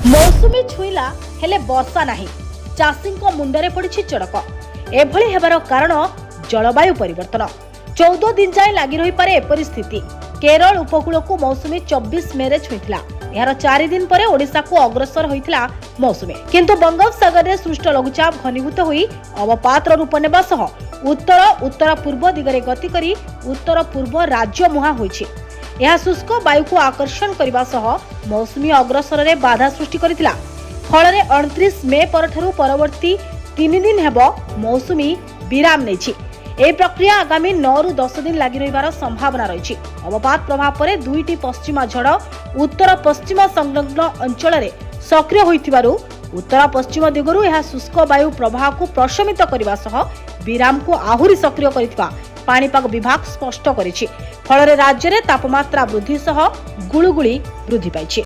मौसुमी छुईला हेले वर्षा नाही, चाषींक मुंडरे पड़िछि चड़क। एभली हेबार कारण जलवायु परिवर्तन। 14 दिन जाए लगी रही पारे एपरी स्थिति। केरल उपकूल को मौसुमी 24 मे रे छुईथिला। यार 4 दिन पर ओडिशा को अग्रसर होइथिला मौसुमी, किंतु बंगोपसागर रे सृष्ट लघुचाप घनीभूत होई अवपातर रूप नेबा सह उत्तर उत्तर पूर्व दिगरे गति करी उत्तर पूर्व राज्य मुहा होइछि। यह शुष्क वायु को आकर्षण करने सह मौसुमी अग्रसर रे बाधा सृष्टि करथिला। फल 29 मे परठारु परवर्ती 3 दिन हेब मौसुमी विराम नेछि। ए प्रक्रिया आगामी 9 रु 10 दिन लगी रहिबार संभावना रही। अवपात प्रभाव पर 2टी पश्चिमा झड़ उत्तर पश्चिम संलग्न अंचल रे सक्रिय होइथिबारु उत्तर पश्चिम दिगरु यह शुष्क वायु प्रवाह को प्रशमित करने सह विराम को आहुरी सक्रिय करिथिबा पाणीपाग विभाग स्पष्ट करिछि। फल राज्य में तापमात्रा वृद्धि सह गुळुगुळी वृद्धि पाइछि।